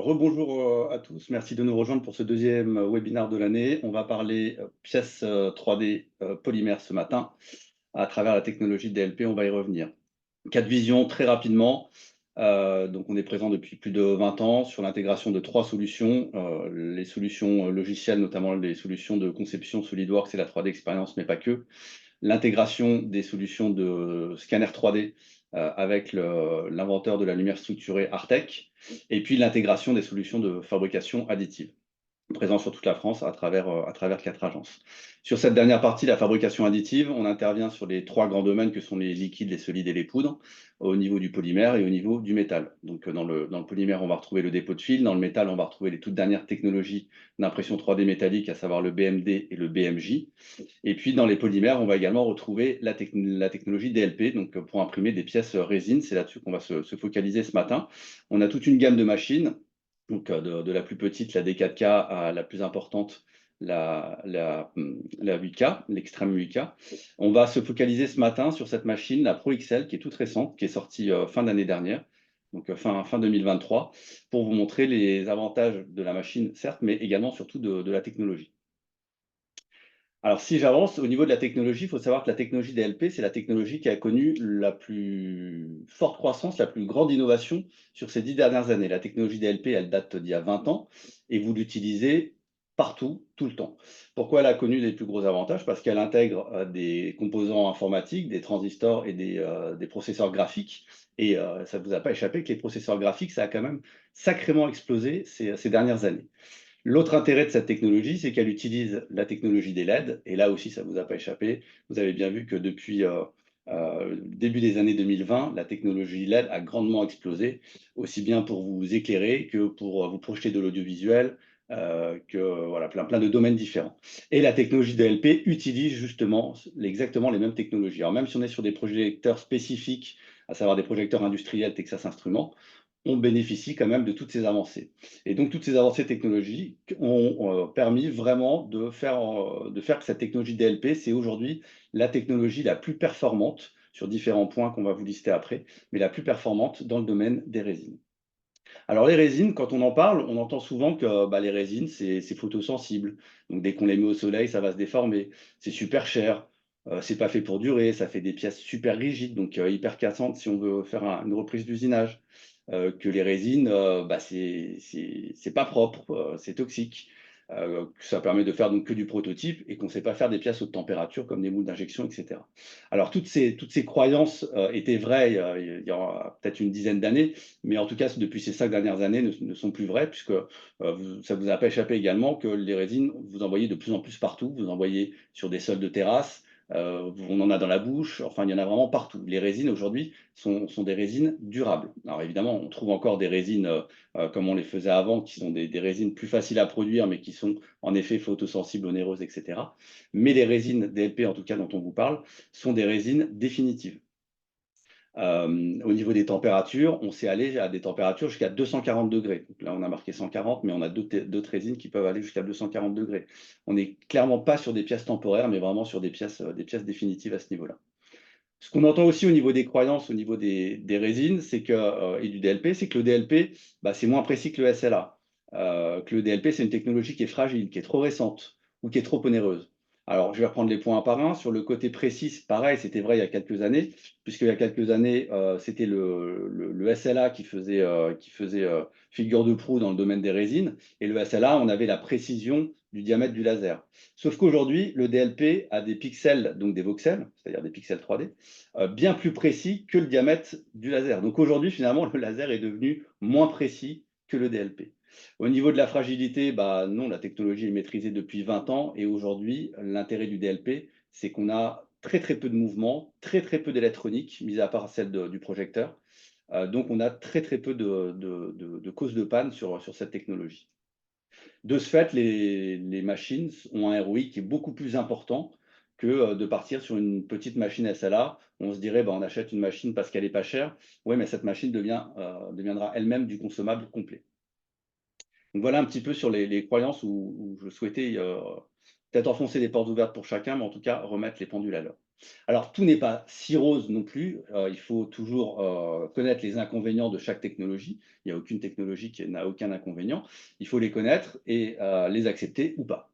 Rebonjour à tous, merci de nous rejoindre pour ce deuxième webinaire de l'année. On va parler pièces 3D polymères ce matin à travers la technologie DLP, on va y revenir. Cas de vision très rapidement. Donc on est présent depuis plus de 20 ans sur l'intégration de trois solutions, les solutions logicielles, notamment les solutions de conception SolidWorks et la 3D Experience, mais pas que. L'intégration des solutions de scanner 3D avec l'inventeur de la lumière structurée Artec, et puis l'intégration des solutions de fabrication additive, présent sur toute la France à travers 4 agences. Sur cette dernière partie, la fabrication additive, on intervient sur les trois grands domaines que sont les liquides, les solides et les poudres, au niveau du polymère et au niveau du métal. Donc dans le polymère, on va retrouver le dépôt de fil, dans le métal, on va retrouver les toutes dernières technologies d'impression 3D métallique, à savoir le BMD et le BMJ. Et puis dans les polymères, on va également retrouver la technologie DLP, donc pour imprimer des pièces résine. C'est là-dessus qu'on va se focaliser ce matin. On a toute une gamme de machines, donc de la plus petite, la D4K, à la plus importante, la 8K, l'extrême 8K. On va se focaliser ce matin sur cette machine, la Pro XL, qui est toute récente, qui est sortie fin d'année dernière, donc fin 2023, pour vous montrer les avantages de la machine, certes, mais également surtout de la technologie. Alors, si j'avance, au niveau de la technologie, il faut savoir que la technologie DLP, c'est la technologie qui a connu la plus forte croissance, la plus grande innovation sur ces 10 dernières années. La technologie DLP, elle date d'il y a 20 ans et vous l'utilisez partout, tout le temps. Pourquoi elle a connu les plus gros avantages? Parce qu'elle intègre des composants informatiques, des transistors et des processeurs graphiques. Et ça ne vous a pas échappé que les processeurs graphiques, ça a quand même sacrément explosé ces dernières années. L'autre intérêt de cette technologie, c'est qu'elle utilise la technologie des LED, et là aussi, ça ne vous a pas échappé. Vous avez bien vu que depuis le début des années 2020, la technologie LED a grandement explosé, aussi bien pour vous éclairer que pour vous projeter de l'audiovisuel, que voilà, plein de domaines différents. Et la technologie DLP utilise justement exactement les mêmes technologies. Alors même si on est sur des projecteurs spécifiques, à savoir des projecteurs industriels Texas Instruments, on bénéficie quand même de toutes ces avancées. Et donc, toutes ces avancées technologiques ont permis vraiment de faire que cette technologie DLP, c'est aujourd'hui la technologie la plus performante sur différents points qu'on va vous lister après, mais la plus performante dans le domaine des résines. Alors, les résines, quand on en parle, on entend souvent que les résines, c'est photosensible. Donc, dès qu'on les met au soleil, ça va se déformer. C'est super cher. C'est pas fait pour durer. Ça fait des pièces super rigides, donc hyper cassantes si on veut faire une reprise d'usinage. Que les résines, c'est pas propre, c'est toxique. Que ça permet de faire donc que du prototype et qu'on ne sait pas faire des pièces haute température comme des moules d'injection, etc. Alors toutes ces croyances étaient vraies il y a peut-être une dizaine d'années, mais en tout cas depuis ces 5 dernières années ne sont plus vraies, puisque ça vous a pas échappé également que les résines, vous en voyez de plus en plus partout, vous en voyez sur des sols de terrasse, on en a dans la bouche, enfin il y en a vraiment partout. Les résines aujourd'hui sont des résines durables. Alors évidemment, on trouve encore des résines comme on les faisait avant, qui sont des résines plus faciles à produire, mais qui sont en effet photosensibles, onéreuses, etc. Mais les résines DLP, en tout cas dont on vous parle, sont des résines définitives. Au niveau des températures, on s'est allé à des températures jusqu'à 240 degrés. Donc là, on a marqué 140, mais on a d'autres résines qui peuvent aller jusqu'à 240 degrés. On n'est clairement pas sur des pièces temporaires, mais vraiment sur des pièces définitives à ce niveau-là. Ce qu'on entend aussi au niveau des croyances, au niveau des résines, c'est que, et du DLP, c'est que le DLP, c'est moins précis que le SLA. Que le DLP, c'est une technologie qui est fragile, qui est trop récente ou qui est trop onéreuse. Alors, je vais reprendre les points un par un. Sur le côté précis, pareil, c'était vrai il y a quelques années, puisqu'il y a quelques années, c'était le SLA qui faisait figure de proue dans le domaine des résines. Et le SLA, on avait la précision du diamètre du laser. Sauf qu'aujourd'hui, le DLP a des pixels, donc des voxels, c'est-à-dire des pixels 3D, bien plus précis que le diamètre du laser. Donc aujourd'hui, finalement, le laser est devenu moins précis que le DLP. Au niveau de la fragilité, non, la technologie est maîtrisée depuis 20 ans et aujourd'hui, l'intérêt du DLP, c'est qu'on a très peu de mouvements, très peu d'électronique, mis à part celle du projecteur. Donc on a très peu de causes de panne sur cette technologie. De ce fait, les machines ont un ROI qui est beaucoup plus important que de partir sur une petite machine SLA. On se dirait, on achète une machine parce qu'elle est pas chère. Oui, mais cette machine deviendra elle-même du consommable complet. Donc voilà un petit peu sur les croyances où je souhaitais peut-être enfoncer les portes ouvertes pour chacun, mais en tout cas remettre les pendules à l'heure. Alors, tout n'est pas si rose non plus. Il faut toujours connaître les inconvénients de chaque technologie. Il n'y a aucune technologie qui n'a aucun inconvénient. Il faut les connaître et les accepter ou pas.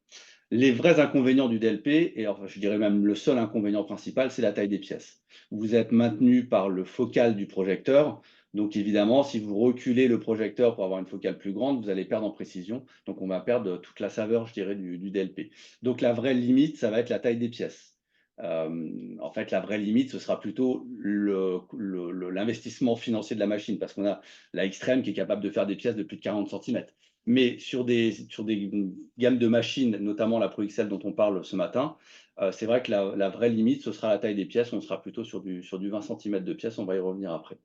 Les vrais inconvénients du DLP, et enfin, je dirais même le seul inconvénient principal, c'est la taille des pièces. Vous êtes maintenu par le focal du projecteur. Donc évidemment, si vous reculez le projecteur pour avoir une focale plus grande, vous allez perdre en précision. Donc on va perdre toute la saveur, je dirais, du DLP. Donc la vraie limite, ça va être la taille des pièces. En fait, la vraie limite, ce sera plutôt l'investissement financier de la machine, parce qu'on a la Extreme qui est capable de faire des pièces de plus de 40 centimètres. Mais sur des gammes de machines, notamment la Pro XL dont on parle ce matin, c'est vrai que la vraie limite, ce sera la taille des pièces. On sera plutôt sur du 20 centimètres de pièces. On va y revenir après.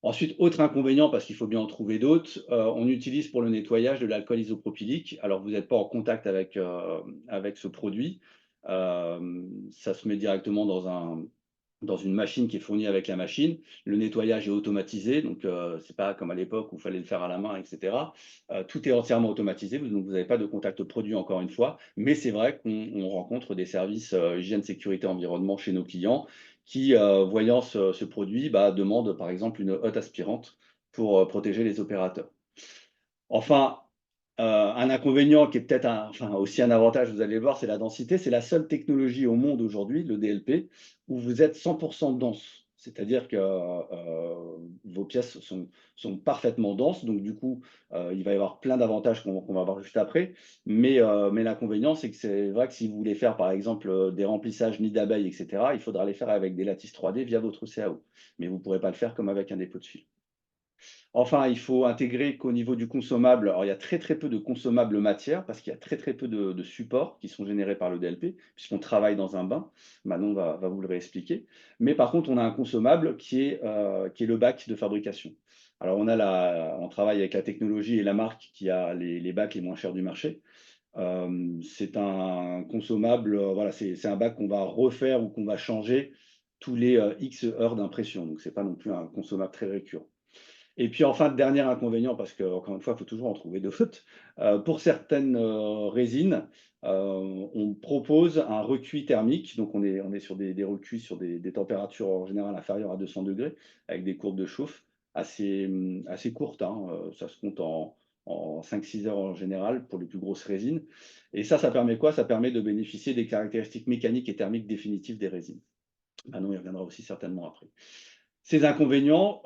Ensuite, autre inconvénient, parce qu'il faut bien en trouver d'autres, on utilise pour le nettoyage de l'alcool isopropylique. Alors, vous n'êtes pas en contact avec ce produit. Ça se met directement dans une machine qui est fournie avec la machine. Le nettoyage est automatisé, donc c'est pas comme à l'époque où il fallait le faire à la main, etc. Tout est entièrement automatisé, donc vous n'avez pas de contact produit encore une fois, mais c'est vrai qu'on rencontre des services hygiène, sécurité, environnement chez nos clients qui, voyant ce produit, demandent par exemple une hotte aspirante pour protéger les opérateurs. Enfin, un inconvénient qui est peut-être enfin, aussi un avantage, vous allez le voir, c'est la densité. C'est la seule technologie au monde aujourd'hui, le DLP, où vous êtes 100% dense. C'est-à-dire que vos pièces sont parfaitement denses. Donc, du coup, il va y avoir plein d'avantages qu'on va voir juste après. Mais l'inconvénient, c'est que c'est vrai que si vous voulez faire, par exemple, des remplissages nids d'abeilles, etc., il faudra les faire avec des lattices 3D via votre CAO. Mais vous ne pourrez pas le faire comme avec un dépôt de fil. Enfin, il faut intégrer qu'au niveau du consommable, alors il y a très très peu de consommables matières parce qu'il y a très très peu de supports qui sont générés par le DLP, puisqu'on travaille dans un bain. Manon va vous le réexpliquer. Mais par contre, on a un consommable qui est le bac de fabrication. Alors, on travaille avec la technologie et la marque qui a les bacs les moins chers du marché. C'est un consommable, voilà, c'est un bac qu'on va refaire ou qu'on va changer tous les X heures d'impression. Donc, ce n'est pas non plus un consommable très récurrent. Et puis enfin, dernier inconvénient, parce qu'encore une fois, il faut toujours en trouver d'autres. Pour certaines résines, on propose un recuit thermique. Donc on est sur des recuits sur des températures en général inférieures à 200 degrés, avec des courbes de chauffe assez courtes, hein. Ça se compte en 5-6 heures en général pour les plus grosses résines. Et ça permet quoi? Ça permet de bénéficier des caractéristiques mécaniques et thermiques définitives des résines. Manon y reviendra aussi certainement après. Ces inconvénients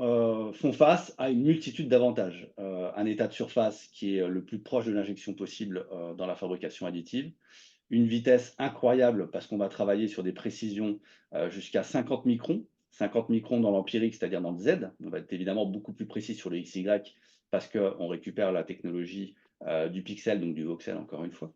font face à une multitude d'avantages. Un état de surface qui est le plus proche de l'injection possible dans la fabrication additive, une vitesse incroyable parce qu'on va travailler sur des précisions jusqu'à 50 microns. 50 microns dans l'empirique, c'est-à-dire dans le Z. On va être évidemment beaucoup plus précis sur le XY parce qu'on récupère la technologie du pixel, donc du voxel encore une fois.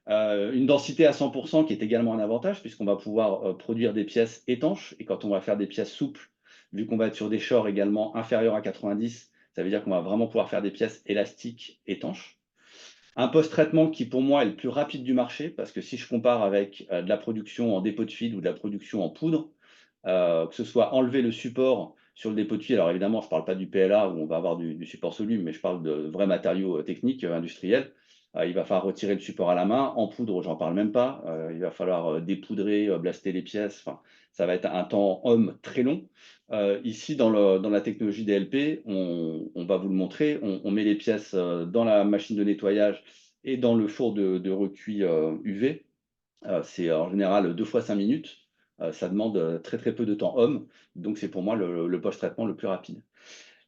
Une densité à 100% qui est également un avantage puisqu'on va pouvoir produire des pièces étanches et quand on va faire des pièces souples, vu qu'on va être sur des shores également inférieurs à 90, ça veut dire qu'on va vraiment pouvoir faire des pièces élastiques étanches. Un post-traitement qui pour moi est le plus rapide du marché parce que si je compare avec de la production en dépôt de fil ou de la production en poudre, que ce soit enlever le support sur le dépôt de fil, alors évidemment je ne parle pas du PLA où on va avoir du support soluble, mais je parle de vrais matériaux techniques, industriels. Il va falloir retirer le support à la main. En poudre, j'en parle même pas. Il va falloir dépoudrer, blaster les pièces. Enfin, ça va être un temps homme très long. Ici, dans la technologie DLP, on va vous le montrer. On met les pièces dans la machine de nettoyage et dans le four de recuit UV. C'est en général 2 fois 5 minutes. Ça demande très très peu de temps homme. Donc, c'est pour moi le post-traitement le plus rapide.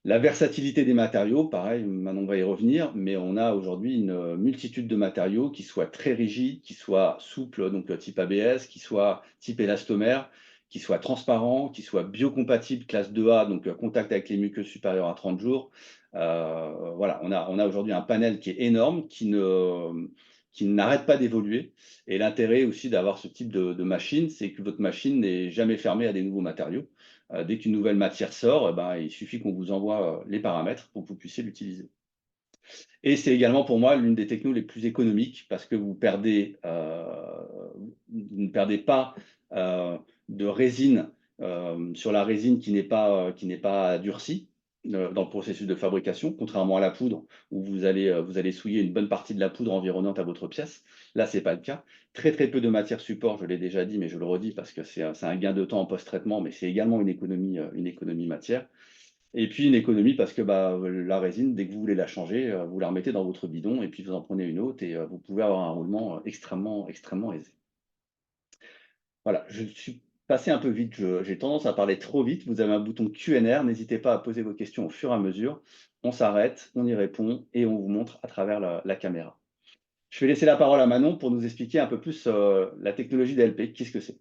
La versatilité des matériaux, pareil, Manon va y revenir, mais on a aujourd'hui une multitude de matériaux qui soient très rigides, qui soient souples, donc type ABS, qui soient type élastomère, qui soient transparents, qui soient biocompatibles classe 2A, donc contact avec les muqueuses supérieures à 30 jours. Voilà, on a aujourd'hui un panel qui est énorme, qui n'arrête pas d'évoluer. Et l'intérêt aussi d'avoir ce type de machine, c'est que votre machine n'est jamais fermée à des nouveaux matériaux. Dès qu'une nouvelle matière sort, il suffit qu'on vous envoie les paramètres pour que vous puissiez l'utiliser. Et c'est également pour moi l'une des technos les plus économiques parce que vous ne perdez pas de résine sur la résine qui n'est pas durcie. dans le processus de fabrication, contrairement à la poudre, où vous allez souiller une bonne partie de la poudre environnante à votre pièce. Là, ce n'est pas le cas. Très, très peu de matière support, je l'ai déjà dit, mais je le redis parce que c'est un gain de temps en post-traitement, mais c'est également une économie matière. Et puis une économie parce que bah, la résine, dès que vous voulez la changer, vous la remettez dans votre bidon et puis vous en prenez une autre et vous pouvez avoir un roulement extrêmement aisé. Voilà, je suis passé un peu vite, j'ai tendance à parler trop vite. Vous avez un bouton Q&R, n'hésitez pas à poser vos questions au fur et à mesure. On s'arrête, on y répond et on vous montre à travers la caméra. Je vais laisser la parole à Manon pour nous expliquer un peu plus la technologie DLP. Qu'est-ce que c'est?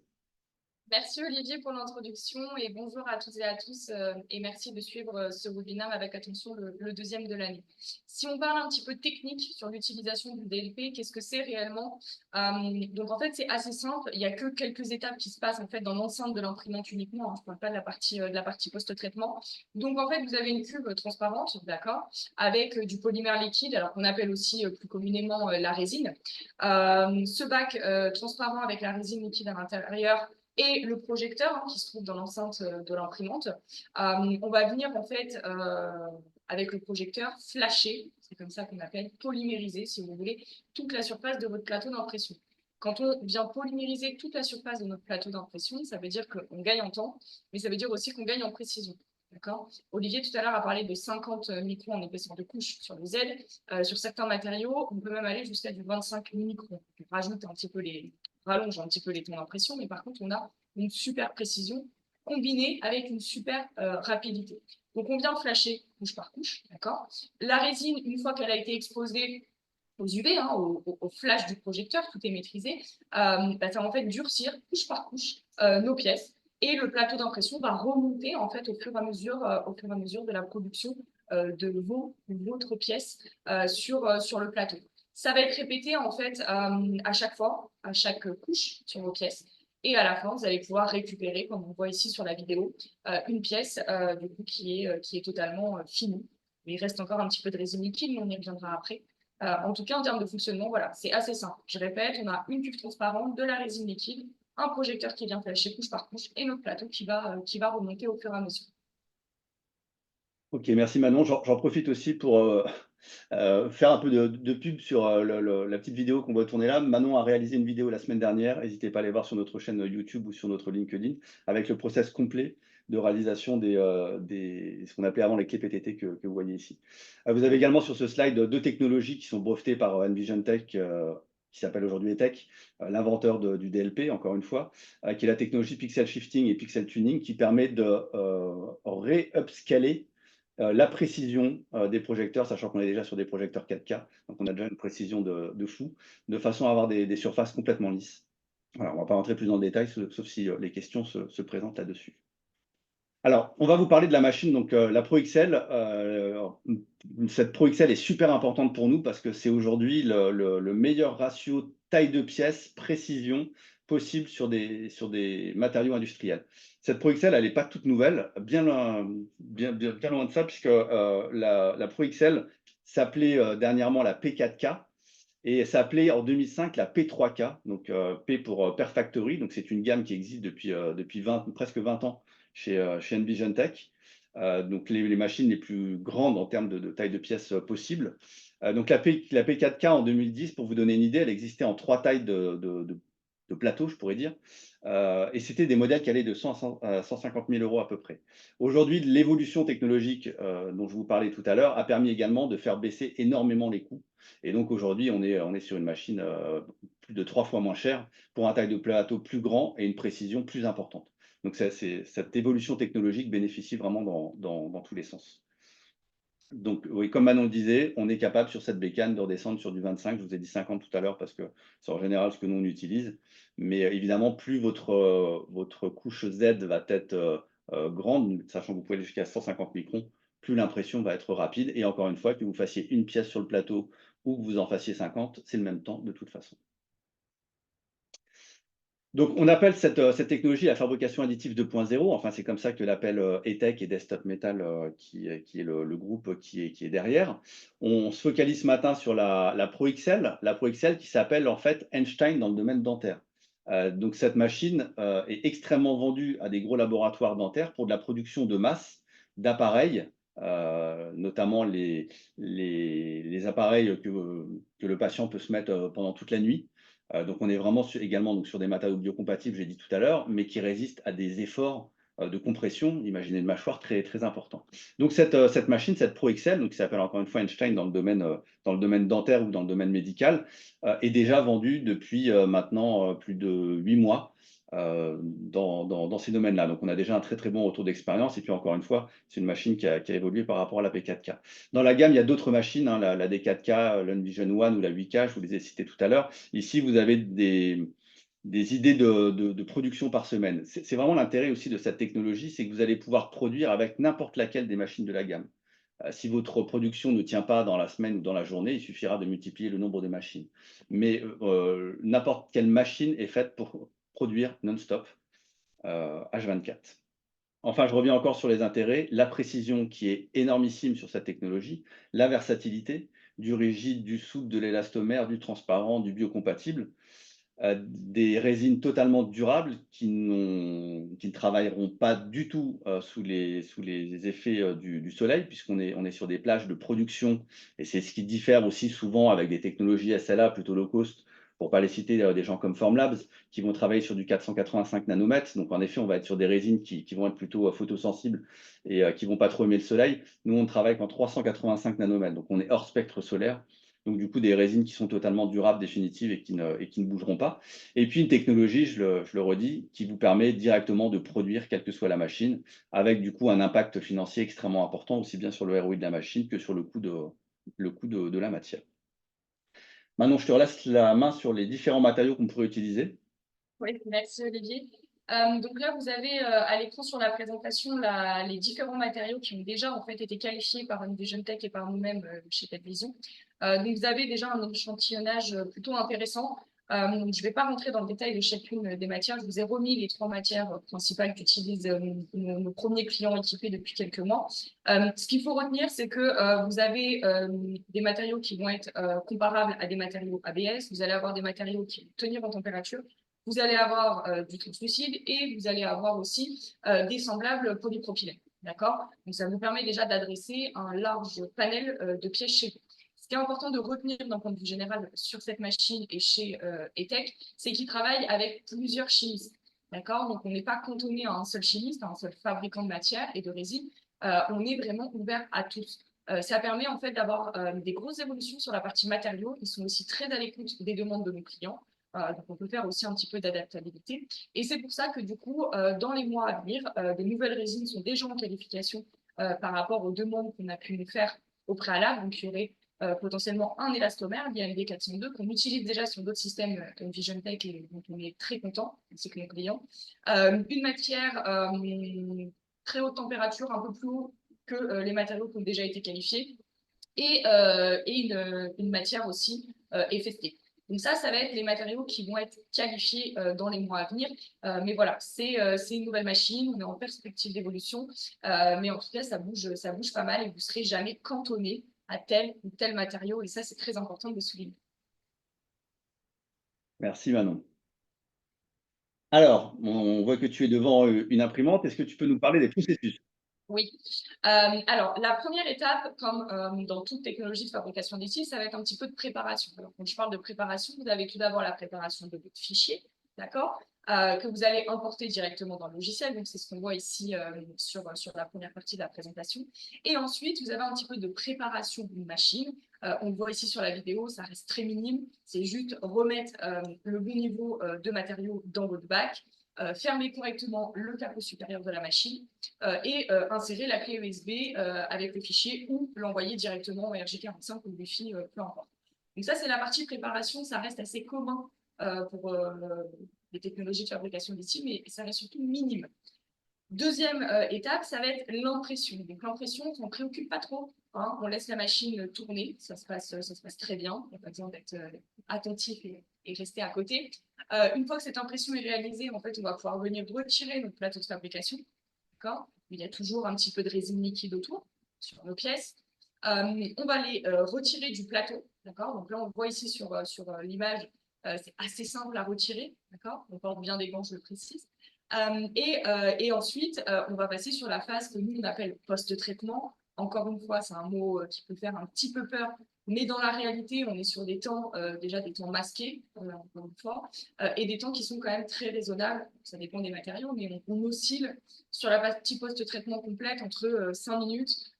Merci Olivier pour l'introduction et bonjour à toutes et à tous et merci de suivre ce webinaire avec attention, le deuxième de l'année. Si on parle un petit peu technique sur l'utilisation du DLP, qu'est-ce que c'est réellement? Donc en fait c'est assez simple, il n'y a que quelques étapes qui se passent en fait dans l'enceinte de l'imprimante uniquement, hein, je ne parle pas de la partie post-traitement. Donc en fait vous avez une cuve transparente, d'accord, avec du polymère liquide, alors qu'on appelle aussi plus communément la résine. Ce bac transparent avec la résine liquide à l'intérieur et le projecteur qui se trouve dans l'enceinte de l'imprimante. On va venir en fait avec le projecteur flasher, c'est comme ça qu'on appelle polymériser si vous voulez, toute la surface de votre plateau d'impression. Quand on vient polymériser toute la surface de notre plateau d'impression, ça veut dire qu'on gagne en temps, mais ça veut dire aussi qu'on gagne en précision. D'accord. Olivier tout à l'heure a parlé de 50 microns en épaisseur de couche sur les ailes. Sur certains matériaux, on peut même aller jusqu'à du 25 microns. On rajoute un petit peu rallonge un petit peu les temps d'impression, mais par contre, on a une super précision combinée avec une super rapidité. Donc, on vient flasher couche par couche, d'accord. La résine, une fois qu'elle a été exposée aux UV, hein, au flash du projecteur, tout est maîtrisé, ça va en fait durcir couche par couche nos pièces et le plateau d'impression va remonter en fait au fur et à mesure de la production de votre pièce sur le plateau. Ça va être répété en fait à chaque fois, à chaque couche sur vos pièces. Et à la fin, vous allez pouvoir récupérer, comme on voit ici sur la vidéo, une pièce du coup, qui est totalement finie. Mais il reste encore un petit peu de résine liquide, mais on y reviendra après. En tout cas, en termes de fonctionnement, voilà, c'est assez simple. Je répète, on a une cuve transparente, de la résine liquide, un projecteur qui vient flasher couche par couche et notre plateau qui va remonter au fur et à mesure. Ok, merci Manon. J'en profite aussi pour faire un peu de pub sur la petite vidéo qu'on va tourner là. Manon a réalisé une vidéo la semaine dernière. N'hésitez pas à aller voir sur notre chaîne YouTube ou sur notre LinkedIn avec le process complet de réalisation ce qu'on appelait avant les clés PTT que vous voyez ici. Vous avez également sur ce slide deux technologies qui sont brevetées par Envision Tech, qui s'appelle aujourd'hui ETEC, l'inventeur du DLP, encore une fois, qui est la technologie Pixel Shifting et Pixel Tuning qui permet de ré-upscaler la précision des projecteurs, sachant qu'on est déjà sur des projecteurs 4K, donc on a déjà une précision de fou, de façon à avoir des surfaces complètement lisses. Voilà, on ne va pas rentrer plus dans le détail, sauf si les questions se présentent là-dessus. Alors, on va vous parler de la machine, donc la Pro XL. Cette Pro XL est super importante pour nous parce que c'est aujourd'hui le meilleur ratio taille de pièce, précision possible sur des matériaux industriels. Cette Pro XL, elle n'est pas toute nouvelle, bien loin de ça, puisque la Pro XL s'appelait dernièrement la P4K et s'appelait en 2005 la P3K, donc P pour Perfactory, donc c'est une gamme qui existe depuis presque 20 ans chez Envision Tech. Donc les machines les plus grandes en termes de taille de pièces possible. Donc la P4K en 2010, pour vous donner une idée, elle existait en 3 tailles de plateau, je pourrais dire. Et c'était des modèles qui allaient de 100 à 150 000 euros à peu près. Aujourd'hui, l'évolution technologique dont je vous parlais tout à l'heure a permis également de faire baisser énormément les coûts. Et donc aujourd'hui, on est sur une machine plus de 3 fois moins chère pour un taille de plateau plus grand et une précision plus importante. Donc cette évolution technologique bénéficie vraiment dans tous les sens. Donc oui, comme Manon le disait, on est capable sur cette bécane de redescendre sur du 25. Je vous ai dit 50 tout à l'heure parce que c'est en général ce que nous on utilise. Mais évidemment, plus votre couche Z va être grande, sachant que vous pouvez aller jusqu'à 150 microns, plus l'impression va être rapide. Et encore une fois, que vous fassiez une pièce sur le plateau ou que vous en fassiez 50, c'est le même temps de toute façon. Donc, on appelle cette technologie la fabrication additive 2.0. Enfin, c'est comme ça que l'appelle ETEC et Desktop Metal, qui est le groupe qui est derrière. On se focalise ce matin sur la Pro XL, la Pro XL qui s'appelle en fait Einstein dans le domaine dentaire. Donc, cette machine est extrêmement vendue à des gros laboratoires dentaires pour de la production de masse d'appareils notamment les appareils que le patient peut se mettre pendant toute la nuit. Donc on est vraiment également donc, sur des matériaux biocompatibles, j'ai dit tout à l'heure, mais qui résistent à des efforts de compression, imaginez une mâchoire très, très important. Donc cette machine, cette Pro XL, donc, qui s'appelle encore une fois Einstein dans le domaine dentaire ou dans le domaine médical, est déjà vendue depuis maintenant plus de 8 mois dans ces domaines-là. Donc on a déjà un très très bon retour d'expérience. Et puis encore une fois, c'est une machine qui a évolué par rapport à la P4K. Dans la gamme, il y a d'autres machines, hein, la D4K, l'Envision One ou la 8K, je vous les ai citées tout à l'heure. Ici, vous avez des idées de production par semaine. C'est vraiment l'intérêt aussi de cette technologie, c'est que vous allez pouvoir produire avec n'importe laquelle des machines de la gamme. Si votre production ne tient pas dans la semaine ou dans la journée, il suffira de multiplier le nombre de machines. Mais n'importe quelle machine est faite pour produire non-stop H24. Enfin, je reviens encore sur les intérêts, la précision qui est énormissime sur cette technologie, la versatilité, du rigide, du souple, de l'élastomère, du transparent, du biocompatible, des résines totalement durables qui ne travailleront pas du tout sous les effets du soleil, on est sur des plages de production, et c'est ce qui diffère aussi souvent avec des technologies SLA plutôt low cost, pour ne pas les citer, des gens comme Formlabs, qui vont travailler sur du 485 nanomètres. Donc en effet, on va être sur des résines qui vont être plutôt photosensibles et qui ne vont pas trop aimer le soleil. Nous, on travaille qu'en 385 nanomètres, donc on est hors spectre solaire. Donc, du coup, des résines qui sont totalement durables, définitives et qui ne bougeront pas. Et puis, une technologie, je le redis, qui vous permet directement de produire quelle que soit la machine, avec du coup un impact financier extrêmement important, aussi bien sur le ROI de la machine que sur le coût de la matière. Maintenant, je te laisse la main sur les différents matériaux qu'on pourrait utiliser. Oui, merci Olivier. Donc là, vous avez à l'écran sur la présentation les différents matériaux qui ont déjà en fait été qualifiés par Envision Tech et par nous-mêmes chez PetVision. Donc vous avez déjà un échantillonnage plutôt intéressant. Je ne vais pas rentrer dans le détail de chacune des matières. Je vous ai remis les 3 matières principales qu'utilisent nos premiers clients équipés depuis quelques mois. Ce qu'il faut retenir, c'est que vous avez des matériaux qui vont être comparables à des matériaux ABS. Vous allez avoir des matériaux qui vont tenir en température. Vous allez avoir du translucide et vous allez avoir aussi des semblables polypropylène. D'accord? Donc, ça vous permet déjà d'adresser un large panel de pièces chez vous. Ce qui est important de retenir d'un point de vue général sur cette machine et chez ETEC, c'est qu'ils travaillent avec plusieurs chimistes. D'accord? Donc, on n'est pas cantonné à un seul chimiste, à un seul fabricant de matière et de résine. On est vraiment ouvert à tous. Ça permet en fait d'avoir des grosses évolutions sur la partie matériaux. Ils sont aussi très à l'écoute des demandes de nos clients. Donc on peut faire aussi un petit peu d'adaptabilité. Et c'est pour ça que du coup, dans les mois à venir, des nouvelles résines sont déjà en qualification par rapport aux demandes qu'on a pu nous faire au préalable. Donc il y aurait potentiellement un élastomère, l'IMD 402, qu'on utilise déjà sur d'autres systèmes Envision Tech et dont on est très content, ainsi que nos clients. Une matière très haute température, un peu plus haut que les matériaux qui ont déjà été qualifiés, et une matière aussi FST. Donc ça va être les matériaux qui vont être qualifiés dans les mois à venir. Mais voilà, c'est une nouvelle machine, on est en perspective d'évolution. Mais en tout cas, ça bouge pas mal et vous ne serez jamais cantonné à tel ou tel matériau. Et ça, c'est très important de le souligner. Merci Manon. Alors, on voit que tu es devant une imprimante. Est-ce que tu peux nous parler des processus? Oui. Alors, la première étape, comme dans toute technologie de fabrication d'ici, ça va être un petit peu de préparation. Alors, quand je parle de préparation, vous avez tout d'abord la préparation de votre fichier, d'accord, que vous allez importer directement dans le logiciel. Donc, c'est ce qu'on voit ici sur la première partie de la présentation. Et ensuite, vous avez un petit peu de préparation d'une machine. On le voit ici sur la vidéo, ça reste très minime. C'est juste remettre le bon niveau de matériaux dans votre bac, fermer correctement le capot supérieur de la machine et insérer la clé USB avec le fichier ou l'envoyer directement au RJ45 ou Wi-Fi, peu importe. Donc ça, c'est la partie préparation. Ça reste assez commun pour les technologies de fabrication d'ici, mais ça reste surtout minime. Deuxième étape, ça va être l'impression. Donc l'impression, on ne préoccupe pas trop. Hein, on laisse la machine tourner, ça se passe très bien. Il n'y a pas besoin d'être attentif et rester à côté. Une fois que cette impression est réalisée, en fait, on va pouvoir venir retirer notre plateau de fabrication. D'accord? Il y a toujours un petit peu de résine liquide autour sur nos pièces. On va les retirer du plateau. D'accord? Donc là, on voit ici sur l'image, c'est assez simple à retirer. D'accord? On porte bien des gants, je le précise. Et ensuite, on va passer sur la phase que nous, on appelle post-traitement. encore une fois, c'est un mot qui peut faire un petit peu peur, mais dans la réalité, on est sur des temps, déjà des temps masqués, encore une fois, et des temps qui sont quand même très raisonnables. Ça dépend des matériaux, mais on oscille sur la partie post-traitement complète entre 5 minutes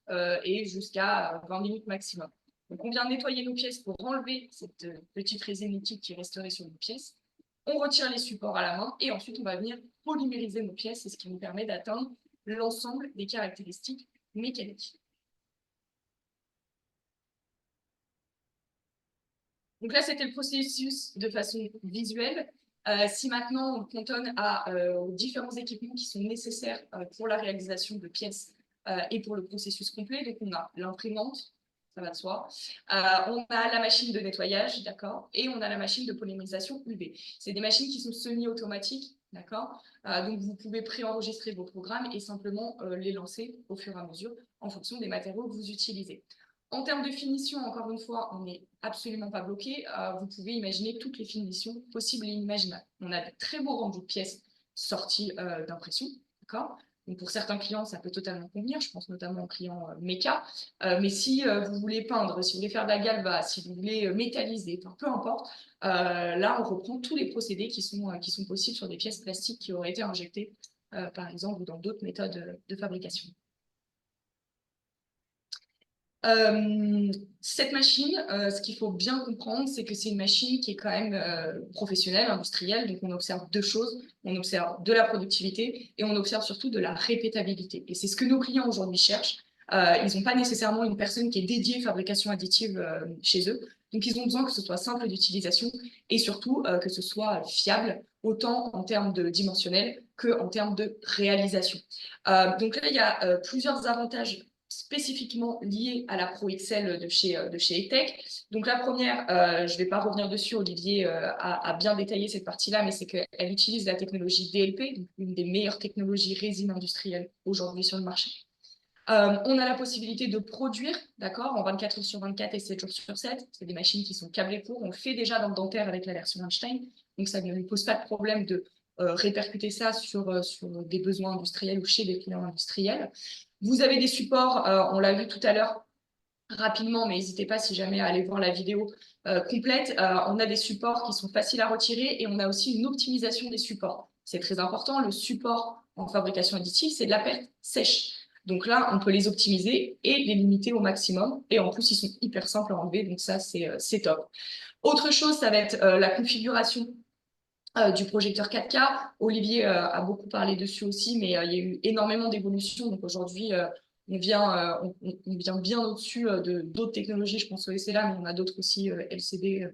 et jusqu'à 20 minutes maximum. Donc, on vient nettoyer nos pièces pour enlever cette petite résine liquide qui resterait sur nos pièces. On retire les supports à la main et ensuite, on va venir polymériser nos pièces. C'est ce qui nous permet d'atteindre l'ensemble des caractéristiques mécaniques. Donc là, c'était le processus de façon visuelle. Si maintenant on cantonne aux différents équipements qui sont nécessaires pour la réalisation de pièces et pour le processus complet, donc on a l'imprimante, ça va de soi, on a la machine de nettoyage, d'accord, et on a la machine de polymérisation UV. C'est des machines qui sont semi-automatiques, d'accord, donc vous pouvez préenregistrer vos programmes et simplement les lancer au fur et à mesure en fonction des matériaux que vous utilisez. En termes de finition, encore une fois, on n'est absolument pas bloqué. Vous pouvez imaginer toutes les finitions possibles et imaginables. On a de très beaux rendus de pièces sortis d'impression. Donc pour certains clients, ça peut totalement convenir. Je pense notamment aux clients méca. Mais si vous voulez peindre, si vous voulez faire de la galva, si vous voulez métalliser, peu importe, là, on reprend tous les procédés qui sont possibles sur des pièces plastiques qui auraient été injectées, par exemple, ou dans d'autres méthodes de fabrication. Cette machine, ce qu'il faut bien comprendre, c'est que c'est une machine qui est quand même professionnelle, industrielle. Donc, on observe deux choses. On observe de la productivité et on observe surtout de la répétabilité. Et c'est ce que nos clients aujourd'hui cherchent. Ils n'ont pas nécessairement une personne qui est dédiée fabrication additive chez eux. Donc, ils ont besoin que ce soit simple d'utilisation et surtout que ce soit fiable, autant en termes de dimensionnel qu'en termes de réalisation. Donc là, il y a plusieurs avantages spécifiquement liées à la Pro XL de chez E-Tech. Donc la première, je ne vais pas revenir dessus, Olivier a bien détaillé cette partie-là, mais c'est qu'elle utilise la technologie DLP, donc une des meilleures technologies résine industrielles aujourd'hui sur le marché. On a la possibilité de produire, d'accord, en 24 heures sur 24 et 7 jours sur 7. C'est des machines qui sont câblées pour. On le fait déjà dans le dentaire avec la version Einstein, donc ça ne nous pose pas de problème de répercuter ça sur des besoins industriels ou chez des clients industriels. Vous avez des supports, on l'a vu tout à l'heure rapidement, mais n'hésitez pas si jamais à aller voir la vidéo complète. On a des supports qui sont faciles à retirer et on a aussi une optimisation des supports. C'est très important, le support en fabrication additive, c'est de la perte sèche. Donc là, on peut les optimiser et les limiter au maximum. Et en plus, ils sont hyper simples à enlever, donc ça, c'est top. Autre chose, ça va être la configuration du projecteur 4K. Olivier a beaucoup parlé dessus aussi, mais il y a eu énormément d'évolutions. Donc aujourd'hui, on vient bien au-dessus d'autres technologies. Je pense au SLA, mais on a d'autres aussi LCD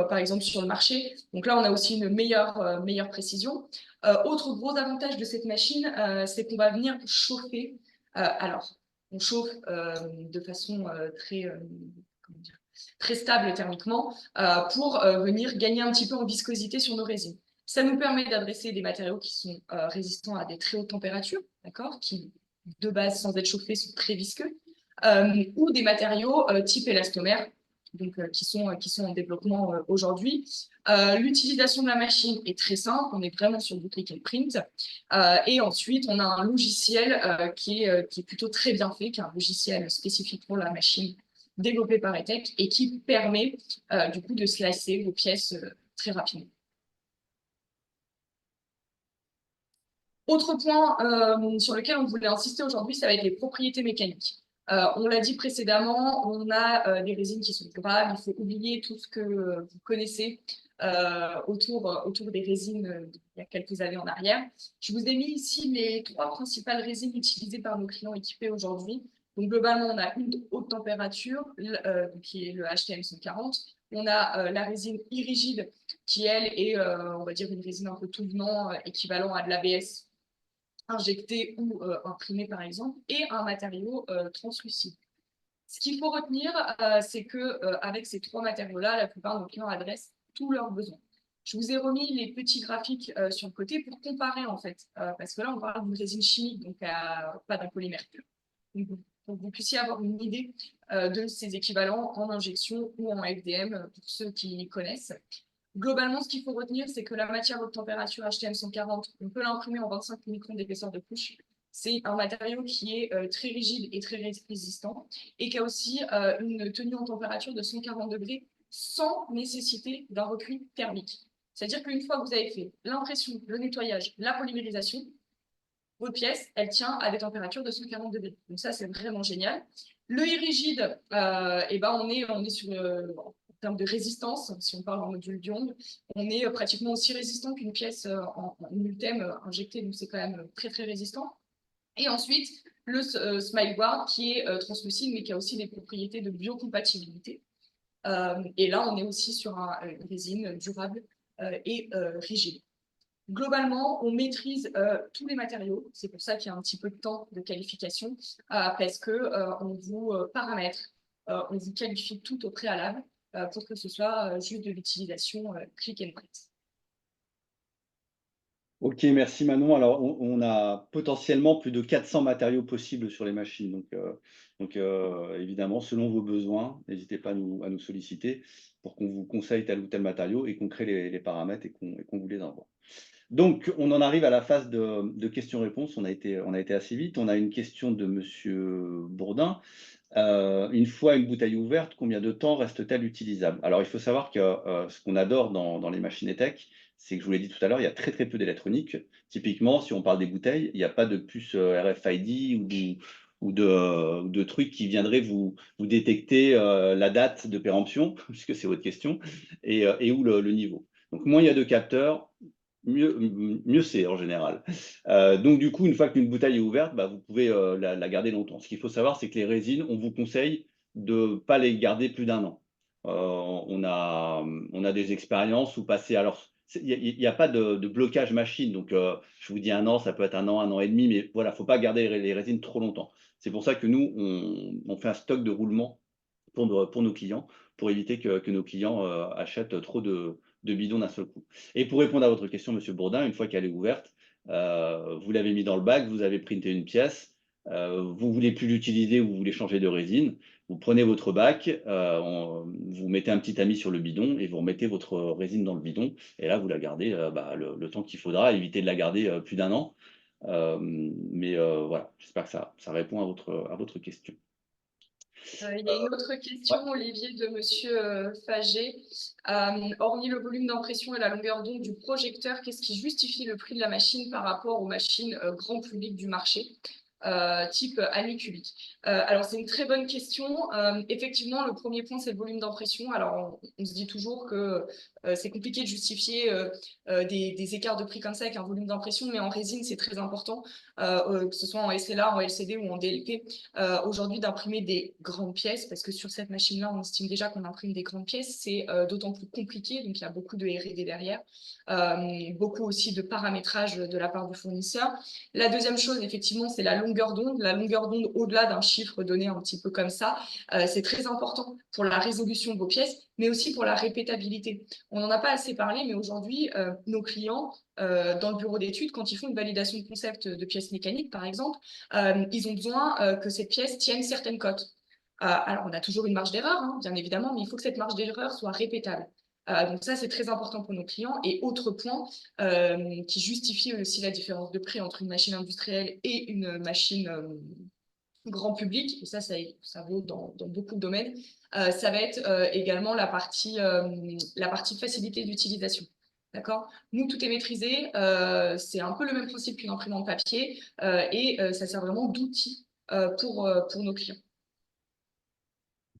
par exemple sur le marché. Donc là, on a aussi une meilleure précision. Autre gros avantage de cette machine, c'est qu'on va venir chauffer. Alors, on chauffe de façon très stable thermiquement pour venir gagner un petit peu en viscosité sur nos résines. Ça nous permet d'adresser des matériaux qui sont résistants à des très hautes températures, d'accord, qui de base, sans être chauffés, sont très visqueux, ou des matériaux type élastomère, donc, qui sont en développement aujourd'hui. L'utilisation de la machine est très simple, on est vraiment sur du click and print. Et ensuite, on a un logiciel qui est plutôt très bien fait, qui est un logiciel spécifique pour la machine développé par E-Tech et qui permet du coup de slicer vos pièces très rapidement. Autre point sur lequel on voulait insister aujourd'hui, ça va être les propriétés mécaniques. On l'a dit précédemment, on a des résines qui sont durables, il faut oublier tout ce que vous connaissez autour des résines il y a quelques années en arrière. Je vous ai mis ici les 3 principales résines utilisées par nos clients équipés aujourd'hui. Donc globalement, on a une haute température, qui est le HTM 140. On a la résine irrigide, qui elle est, on va dire, une résine un peu tout venant, équivalent à de l'ABS injecté ou imprimé par exemple, et un matériau translucide. Ce qu'il faut retenir, c'est qu'avec ces 3 matériaux-là, la plupart de nos clients adressent tous leurs besoins. Je vous ai remis les petits graphiques sur le côté pour comparer en fait, parce que là on parle d'une résine chimique, donc pas d'un polymère pur. Donc, pour que vous puissiez avoir une idée de ces équivalents en injection ou en FDM pour ceux qui connaissent. Globalement, ce qu'il faut retenir, c'est que la matière haute température HTM 140, on peut l'imprimer en 25 microns d'épaisseur de couche. C'est un matériau qui est très rigide et très résistant et qui a aussi une tenue en température de 140 degrés sans nécessité d'un recueil thermique. C'est-à-dire qu'une fois que vous avez fait l'impression, le nettoyage, la polymérisation, votre pièce, elle tient à des températures de 140 degrés. Donc ça, c'est vraiment génial. L'œil rigide, eh ben on est sur, en termes de résistance, si on parle en module Diong, on est pratiquement aussi résistant qu'une pièce en ultème injectée, donc c'est quand même très très résistant. Et ensuite, le Smile Guard qui est translucide, mais qui a aussi des propriétés de biocompatibilité. Et là, on est aussi sur une résine durable et rigide. Globalement, on maîtrise tous les matériaux. C'est pour ça qu'il y a un petit peu de temps de qualification, parce qu'on vous paramètre, on vous qualifie tout au préalable pour que ce soit juste de l'utilisation click and print. Ok, merci Manon. Alors, on a potentiellement plus de 400 matériaux possibles sur les machines. Évidemment, selon vos besoins, n'hésitez pas à nous solliciter pour qu'on vous conseille tel ou tel matériau et qu'on crée les paramètres et qu'on vous les envoie. Donc, on en arrive à la phase de questions-réponses. On a été assez vite. On a une question de Monsieur Bourdin. Une fois une bouteille ouverte, combien de temps reste-t-elle utilisable? Alors, il faut savoir que ce qu'on adore dans les machines ETEC, c'est que je vous l'ai dit tout à l'heure, il y a très très peu d'électronique. Typiquement, si on parle des bouteilles, il n'y a pas de puce RFID ou de trucs qui viendraient vous détecter la date de péremption, puisque c'est votre question, et où le niveau. Donc, moins il y a de capteurs, mieux c'est en général. Donc du coup, une fois qu'une bouteille est ouverte, bah, vous pouvez la garder longtemps. Ce qu'il faut savoir, c'est que les résines, on vous conseille de ne pas les garder plus d'un an. On a des expériences où passer. Alors, il n'y a pas de blocage machine. Donc, je vous dis un an, ça peut être un an et demi, mais voilà, il ne faut pas garder les résines trop longtemps. C'est pour ça que nous, on fait un stock de roulement pour nos clients, pour éviter que nos clients achètent trop de bidons d'un seul coup. Et pour répondre à votre question, Monsieur Bourdin, une fois qu'elle est ouverte, vous l'avez mis dans le bac, vous avez printé une pièce, vous voulez plus l'utiliser ou vous voulez changer de résine, vous prenez votre bac, vous mettez un petit tamis sur le bidon et vous remettez votre résine dans le bidon. Et là, vous la gardez le temps qu'il faudra, évitez de la garder plus d'un an. Voilà, j'espère que ça répond à votre question. Il y a une autre question, Ouais. Olivier, de Monsieur Faget. Hormis le volume d'impression et la longueur d'onde du projecteur, qu'est-ce qui justifie le prix de la machine par rapport aux machines grand public du marché, type année cubique? Alors, c'est une très bonne question. Effectivement, le premier point, c'est le volume d'impression. Alors, on se dit toujours que c'est compliqué de justifier des écarts de prix comme ça avec un volume d'impression, mais en résine, c'est très important, que ce soit en SLA, en LCD ou en DLP, aujourd'hui d'imprimer des grandes pièces, parce que sur cette machine-là, on estime déjà qu'on imprime des grandes pièces. C'est d'autant plus compliqué, donc il y a beaucoup de R&D derrière, beaucoup aussi de paramétrage de la part du fournisseur. La deuxième chose, effectivement, c'est la longueur d'onde. La longueur d'onde, au-delà d'un chiffre donné un petit peu comme ça, c'est très important pour la résolution de vos pièces, mais aussi pour la répétabilité. On n'en a pas assez parlé, mais aujourd'hui, nos clients, dans le bureau d'études, quand ils font une validation de concept de pièces mécaniques, par exemple, ils ont besoin que cette pièce tienne certaines cotes. Alors, on a toujours une marge d'erreur, hein, bien évidemment, mais il faut que cette marge d'erreur soit répétable. Donc ça, c'est très important pour nos clients. Et autre point qui justifie aussi la différence de prix entre une machine industrielle et une machine grand public, et ça vaut dans beaucoup de domaines, ça va être également la partie facilité d'utilisation. D'accord? Nous, tout est maîtrisé. C'est un peu le même principe qu'une imprimante papier et ça sert vraiment d'outil pour nos clients.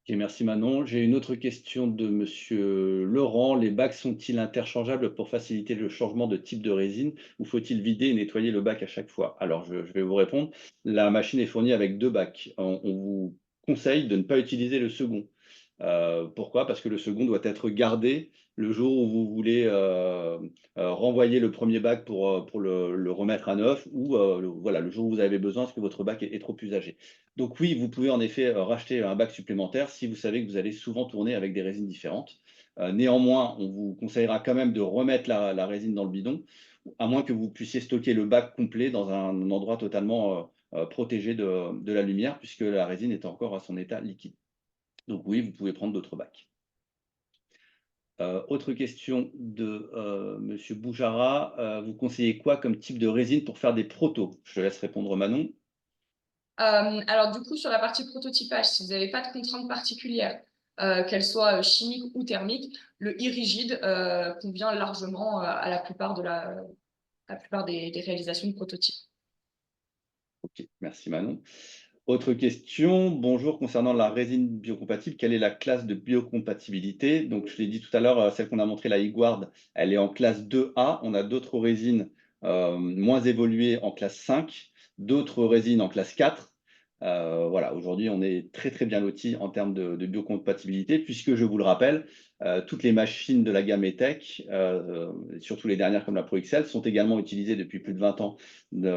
Ok, merci Manon. J'ai une autre question de Monsieur Laurent. Les bacs sont-ils interchangeables pour faciliter le changement de type de résine ou faut-il vider et nettoyer le bac à chaque fois? Alors, je vais vous répondre. La machine est fournie avec deux bacs. On vous conseille de ne pas utiliser le second. Pourquoi? Parce que le second doit être gardé le jour où vous voulez renvoyer le premier bac pour le remettre à neuf ou voilà, le jour où vous avez besoin parce que votre bac est trop usagé. Donc oui, vous pouvez en effet racheter un bac supplémentaire si vous savez que vous allez souvent tourner avec des résines différentes. Néanmoins, on vous conseillera quand même de remettre la résine dans le bidon, à moins que vous puissiez stocker le bac complet dans un endroit totalement protégé de la lumière, puisque la résine est encore à son état liquide. Donc oui, vous pouvez prendre d'autres bacs. Autre question de Monsieur Boujara. Vous conseillez quoi comme type de résine pour faire des protos? Je te laisse répondre Manon. Alors du coup, sur la partie prototypage, si vous n'avez pas de contraintes particulières, qu'elles soient chimiques ou thermiques, le e-rigide convient largement à la plupart des réalisations de prototypes. Ok, merci Manon. Autre question, bonjour, concernant la résine biocompatible, quelle est la classe de biocompatibilité? Donc, je l'ai dit tout à l'heure, celle qu'on a montrée, la Iguard, elle est en classe 2A. On a d'autres résines moins évoluées en classe 5, d'autres résines en classe 4. Voilà, aujourd'hui, on est très très bien lotis en termes de biocompatibilité, puisque je vous le rappelle, toutes les machines de la gamme E-Tech, surtout les dernières comme la ProXL, sont également utilisées depuis plus de 20 ans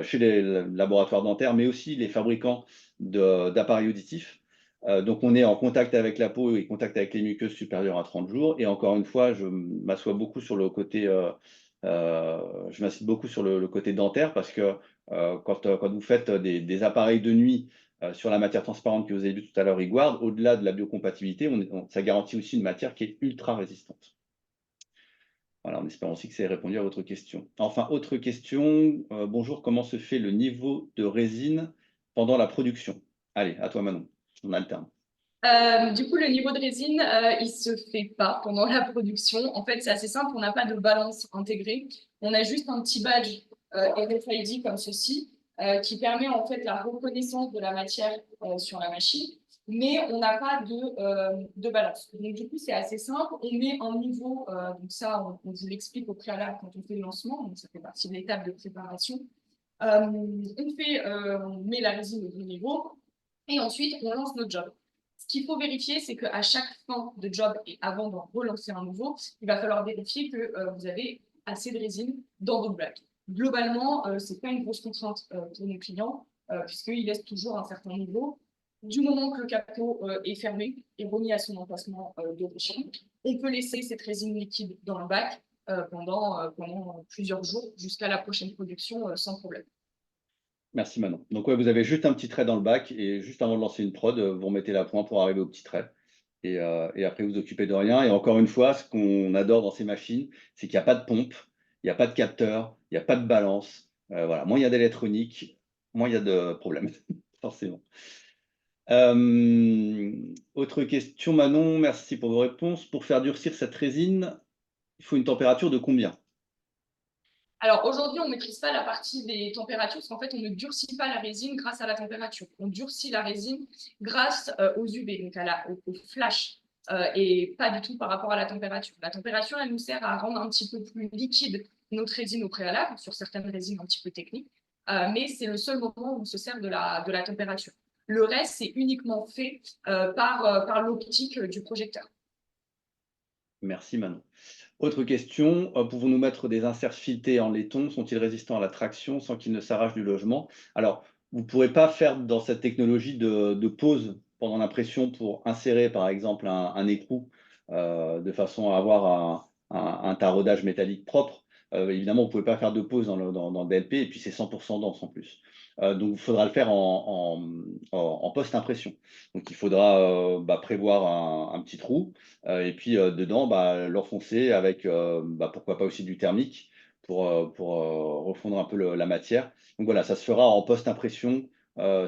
chez les laboratoires dentaires, mais aussi les fabricants d'appareils auditifs. Donc, on est en contact avec la peau et contact avec les muqueuses supérieures à 30 jours. Et encore une fois, je m'assois beaucoup sur le côté, je m'incite beaucoup sur le côté dentaire parce que quand vous faites des appareils de nuit sur la matière transparente que vous avez vu tout à l'heure, Iguard, au-delà de la biocompatibilité, ça garantit aussi une matière qui est ultra résistante. Voilà, en espérant aussi que ça ait répondu à votre question. Enfin, autre question. Bonjour, comment se fait le niveau de résine pendant la production? Allez, à toi Manon, on alterne. Du coup, le niveau de résine, il se fait pas pendant la production. En fait, c'est assez simple, on n'a pas de balance intégrée. On a juste un petit badge RFID comme ceci, qui permet en fait la reconnaissance de la matière sur la machine, mais on n'a pas de balance. Donc du coup, c'est assez simple. On met un niveau, donc ça, on vous l'explique au préalable quand on fait le lancement, donc ça fait partie de l'étape de préparation. On met la résine au bon niveau et ensuite on lance notre job. Ce qu'il faut vérifier, c'est qu'à chaque fin de job et avant d'en relancer un nouveau, il va falloir vérifier que vous avez assez de résine dans votre bac. Globalement, ce n'est pas une grosse contrainte pour nos clients, puisqu'ils laissent toujours un certain niveau. Du moment que le capot est fermé et remis à son emplacement d'origine, on peut laisser cette résine liquide dans le bac pendant plusieurs jours jusqu'à la prochaine production sans problème. Merci Manon. Donc ouais, vous avez juste un petit trait dans le bac et juste avant de lancer une prod, vous remettez la pointe pour arriver au petit trait. Et après, vous vous occupez de rien. Et encore une fois, ce qu'on adore dans ces machines, c'est qu'il n'y a pas de pompe, il n'y a pas de capteur, il n'y a pas de balance. Voilà, moins il y a d'électronique, moins il y a de problèmes, forcément. Autre question, Manon, merci pour vos réponses. Pour faire durcir cette résine, il faut une température de combien? Alors aujourd'hui, on ne maîtrise pas la partie des températures parce qu'en fait, on ne durcit pas la résine grâce à la température. On durcit la résine grâce aux UV, donc au flash, et pas du tout par rapport à la température. La température, elle nous sert à rendre un petit peu plus liquide notre résine au préalable, sur certaines résines un petit peu techniques, mais c'est le seul moment où on se sert de la température. Le reste, c'est uniquement fait par l'optique du projecteur. Merci, Manon. Autre question, pouvons-nous mettre des inserts filetés en laiton? Sont-ils résistants à la traction sans qu'ils ne s'arrachent du logement? Alors, vous ne pourrez pas faire dans cette technologie de pause pendant l'impression pour insérer, par exemple, un écrou de façon à avoir un taraudage métallique propre. Évidemment, vous ne pouvez pas faire de pause dans le DLP et puis c'est 100% dense en plus. Donc, il faudra le faire en post-impression. Donc, il faudra prévoir un petit trou et puis dedans, l'enfoncer avec pourquoi pas aussi du thermique pour refondre un peu la matière. Donc voilà, ça se fera en post-impression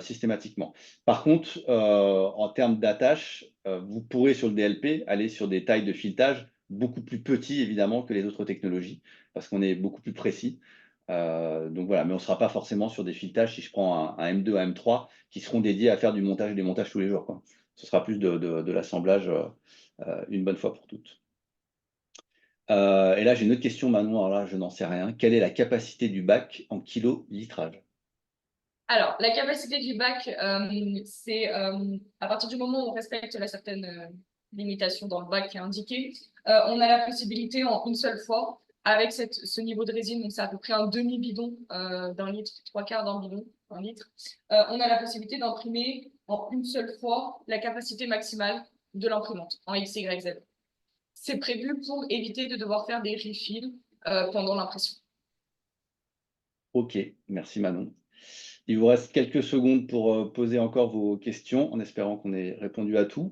systématiquement. Par contre, en termes d'attache, vous pourrez sur le DLP aller sur des tailles de filetage beaucoup plus petits évidemment que les autres technologies parce qu'on est beaucoup plus précis. Donc voilà, mais on ne sera pas forcément sur des filetages, si je prends un M2, un M3, qui seront dédiés à faire du montage et des montages tous les jours, quoi. Ce sera plus de l'assemblage une bonne fois pour toutes. Et là, j'ai une autre question, Manon. Alors là, je n'en sais rien. Quelle est la capacité du bac en kilolitrage? Alors, la capacité du bac, c'est à partir du moment où on respecte la certaine limitation dans le bac qui est indiquée, on a la possibilité en une seule fois, avec ce niveau de résine, donc c'est à peu près un demi-bidon d'un litre, trois quarts d'un bidon, un litre, on a la possibilité d'imprimer en une seule fois la capacité maximale de l'imprimante en X, Y, Z. C'est prévu pour éviter de devoir faire des refills pendant l'impression. Ok, merci Manon. Il vous reste quelques secondes pour poser encore vos questions, en espérant qu'on ait répondu à tout.